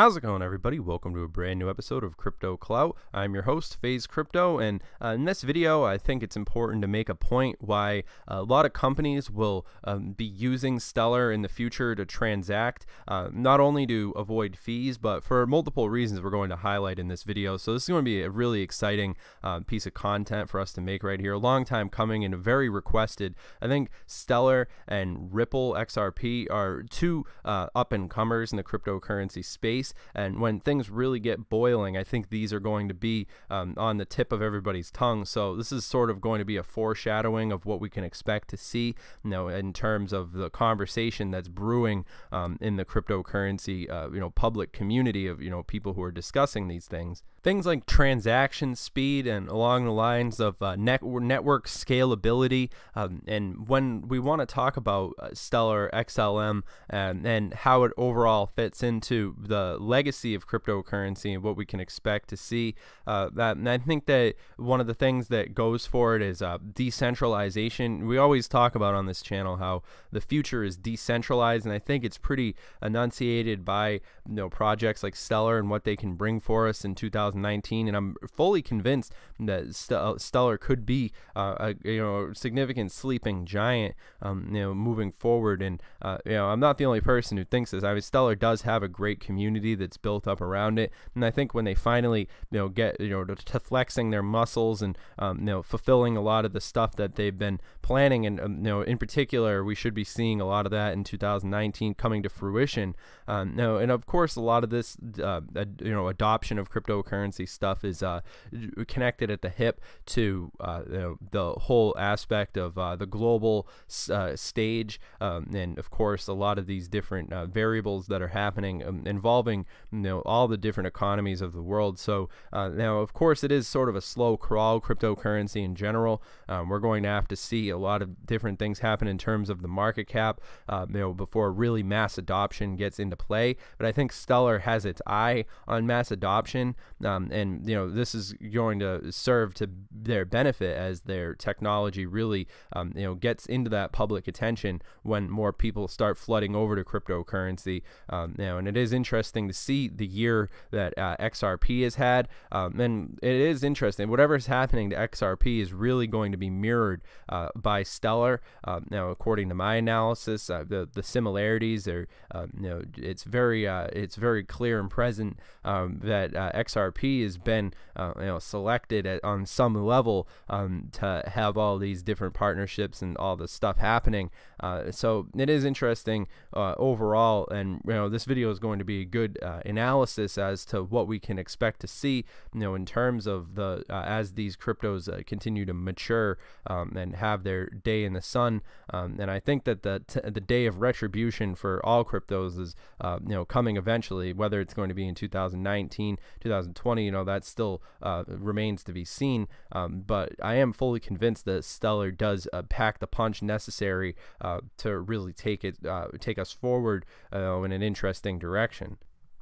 How's it going, everybody? Welcome to a brand new episode of Crypto Clout. I'm your host, Faze Crypto, and in this video, I think it's important to make a point why a lot of companies will be using Stellar in the future to transact, not only to avoid fees, but for multiple reasons we're going to highlight in this video. So this is going to be a really exciting piece of content for us to make right here. A long time coming and very requested. I think Stellar and Ripple XRP are two up-and-comers in the cryptocurrency space. And when things really get boiling, I think these are going to be on the tip of everybody's tongue. So this is sort of going to be a foreshadowing of what we can expect to see, in terms of the conversation that's brewing in the cryptocurrency, public community of, people who are discussing these things. Things like transaction speed and along the lines of network scalability. And when we want to talk about Stellar XLM and how it overall fits into the legacy of cryptocurrency and what we can expect to see, and I think that one of the things that goes for it is decentralization. We always talk about on this channel how the future is decentralized, and I think it's pretty enunciated by projects like Stellar and what they can bring for us in 2019. And I'm fully convinced that Stellar could be a significant sleeping giant moving forward. And I'm not the only person who thinks this. I mean, Stellar does have a great community that's built up around it, and I think when they finally get to flexing their muscles and fulfilling a lot of the stuff that they've been planning, and in particular we should be seeing a lot of that in 2019 coming to fruition. And of course a lot of this adoption of cryptocurrency stuff is connected at the hip to the whole aspect of the global stage, and of course a lot of these different variables that are happening involving all the different economies of the world. So now of course it is sort of a slow crawl, cryptocurrency in general. We're going to have to see a lot of different things happen in terms of the market cap before really mass adoption gets into play. But I think Stellar has its eye on mass adoption, and this is going to serve to their benefit as their technology really gets into that public attention when more people start flooding over to cryptocurrency. And it is interesting to see the year that XRP has had, and it is interesting. Whatever is happening to XRP is really going to be mirrored by Stellar. Now, according to my analysis, the similarities are, it's very clear and present that XRP has been selected on some level to have all these different partnerships and all this stuff happening. So it is interesting overall, and this video is going to be a good analysis as to what we can expect to see in terms of the as these cryptos continue to mature and have their day in the sun. And I think that the day of retribution for all cryptos is coming eventually. Whether it's going to be in 2019, 2020, that still remains to be seen. But I am fully convinced that Stellar does pack the punch necessary to really take us forward in an interesting direction.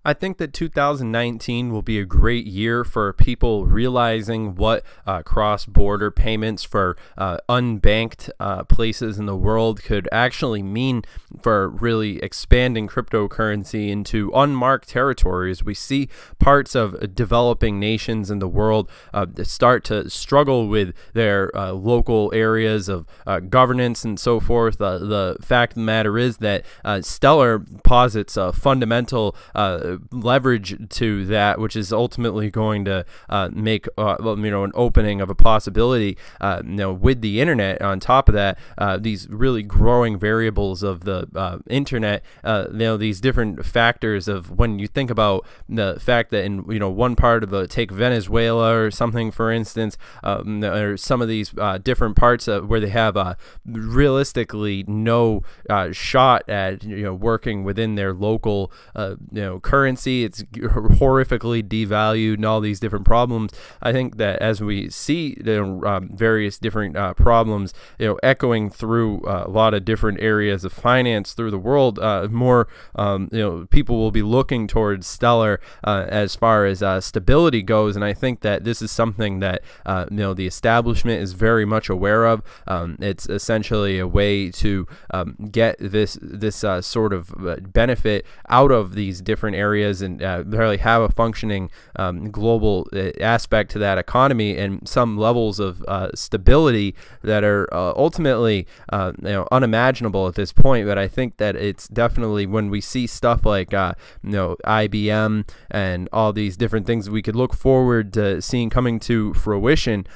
I think that 2019 will be a great year for people realizing what cross-border payments for unbanked places in the world could actually mean for really expanding cryptocurrency into unmarked territories. We see parts of developing nations in the world start to struggle with their local areas of governance and so forth. The fact of the matter is that Stellar posits a fundamental leverage to that, which is ultimately going to make an opening of a possibility with the internet. On top of that, these really growing variables of the internet, these different factors of when you think about the fact that in one part of take Venezuela or something, for instance, or some of these different parts where they have realistically no shot at working within their local currency. It's horrifically devalued and all these different problems. I think that as we see the various different problems echoing through a lot of different areas of finance through the world, more people will be looking towards Stellar as far as stability goes. And I think that this is something that the establishment is very much aware of. It's essentially a way to get this sort of benefit out of these different areas areas and really have a functioning global aspect to that economy and some levels of stability that are ultimately unimaginable at this point. But I think that it's definitely, when we see stuff like IBM and all these different things we could look forward to seeing coming to fruition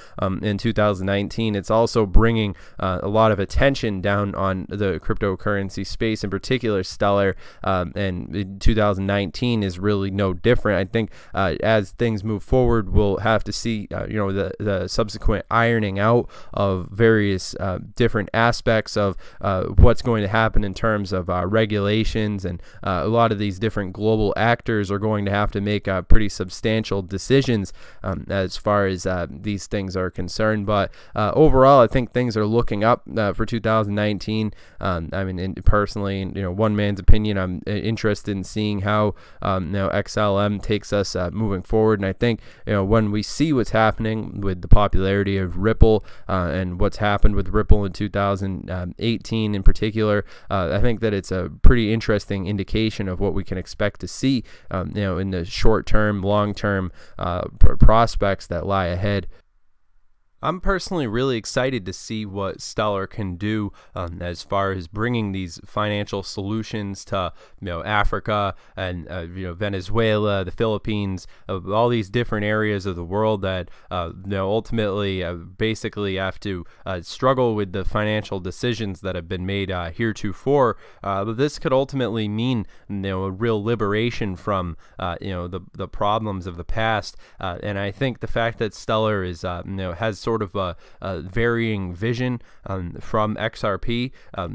in 2019, it's also bringing a lot of attention down on the cryptocurrency space, in particular Stellar, and 2019 is really no different. I think as things move forward, we'll have to see the subsequent ironing out of various different aspects of what's going to happen in terms of regulations, and a lot of these different global actors are going to have to make pretty substantial decisions as far as these things are concerned. But overall, I think things are looking up for 2019. I mean, personally, one man's opinion, I'm interested in seeing how XLM takes us moving forward. And I think when we see what's happening with the popularity of Ripple and what's happened with Ripple in 2018 in particular, I think that it's a pretty interesting indication of what we can expect to see in the short term, long term prospects that lie ahead. I'm personally really excited to see what Stellar can do as far as bringing these financial solutions to Africa and Venezuela, the Philippines, all these different areas of the world that ultimately basically have to struggle with the financial decisions that have been made heretofore. But this could ultimately mean a real liberation from the problems of the past, and I think the fact that Stellar is has sort of a varying vision from XRP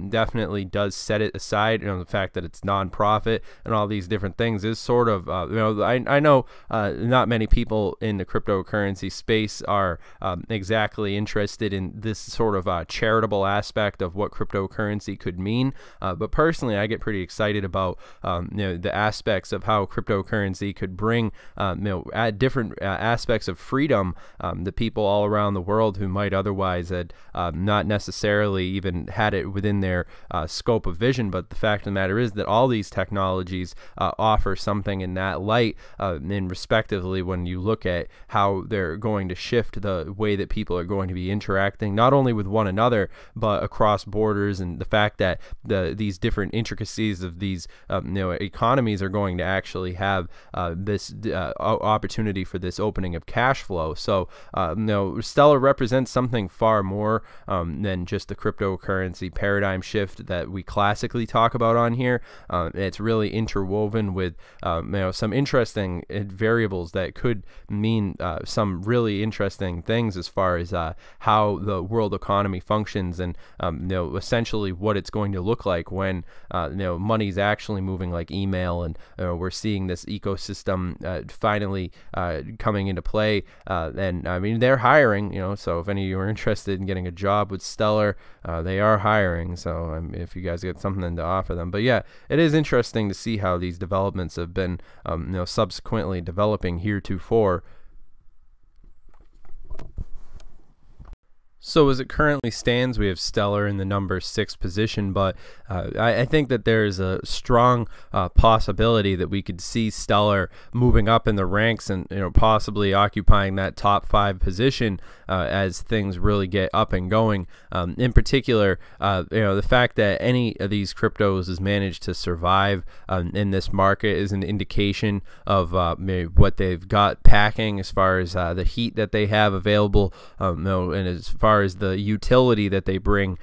definitely does set it aside. The fact that it's non-profit and all these different things is sort of I know not many people in the cryptocurrency space are exactly interested in this sort of charitable aspect of what cryptocurrency could mean, but personally I get pretty excited about the aspects of how cryptocurrency could bring different aspects of freedom to people all around the world who might otherwise had not necessarily even had it within their scope of vision. But the fact of the matter is that all these technologies offer something in that light, and respectively, when you look at how they're going to shift the way that people are going to be interacting, not only with one another, but across borders, and the fact that these different intricacies of these economies are going to actually have this opportunity for this opening of cash flow. So Stellar represents something far more than just the cryptocurrency paradigm shift that we classically talk about on here. It's really interwoven with some interesting variables that could mean some really interesting things as far as how the world economy functions, and essentially what it's going to look like when money's actually moving like email, and we're seeing this ecosystem finally coming into play. And I mean, they're hiring, so if any of you are interested in getting a job with Stellar, they are hiring. So if you guys get something to offer them. But yeah, it is interesting to see how these developments have been subsequently developing heretofore. So as it currently stands, we have Stellar in the number 6 position, but I think that there is a strong possibility that we could see Stellar moving up in the ranks and possibly occupying that top 5 position as things really get up and going. In particular, the fact that any of these cryptos has managed to survive in this market is an indication of what they've got packing as far as the heat that they have available, and as far as the utility that they bring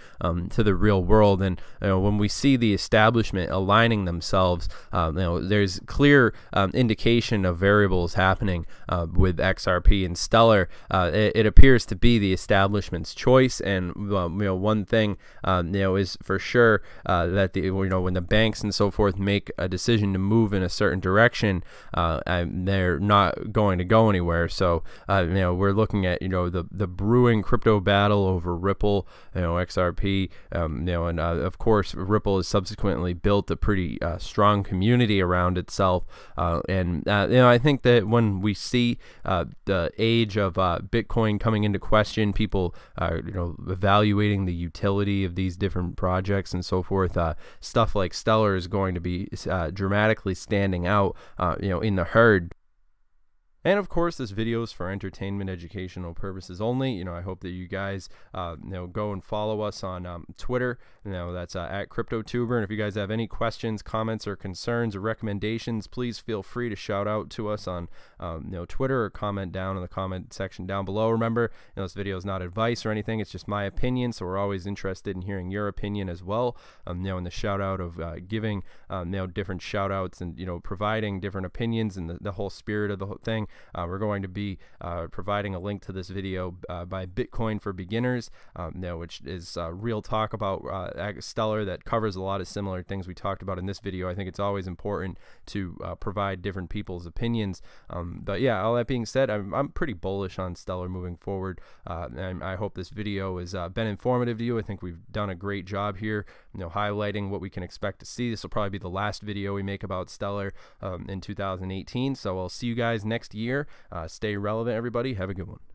to the real world. And when we see the establishment aligning themselves, there's clear indication of variables happening with XRP and Stellar. It appears to be the establishment's choice, and one thing is for sure that when the banks and so forth make a decision to move in a certain direction, they're not going to go anywhere. So we're looking at the brewing crypto battle battle over Ripple, XRP, and of course Ripple has subsequently built a pretty strong community around itself, and I think that when we see the age of Bitcoin coming into question, people evaluating the utility of these different projects and so forth, stuff like Stellar is going to be dramatically standing out in the herd. And of course, this video is for entertainment, educational purposes only. I hope that you guys, go and follow us on Twitter. That's at CryptoTuber. And if you guys have any questions, comments, or concerns or recommendations, please feel free to shout out to us on, Twitter, or comment down in the comment section down below. Remember, this video is not advice or anything. It's just my opinion. So we're always interested in hearing your opinion as well. In the shout out of giving, different shout outs and, providing different opinions and the whole spirit of the whole thing. We're going to be providing a link to this video by Bitcoin for Beginners, which is real talk about Stellar that covers a lot of similar things we talked about in this video. I think it's always important to provide different people's opinions. But yeah, all that being said, I'm pretty bullish on Stellar moving forward, and I hope this video has been informative to you. I think we've done a great job here, highlighting what we can expect to see. This will probably be the last video we make about Stellar in 2018. So I'll see you guys next year. Stay relevant, everybody. Have a good one.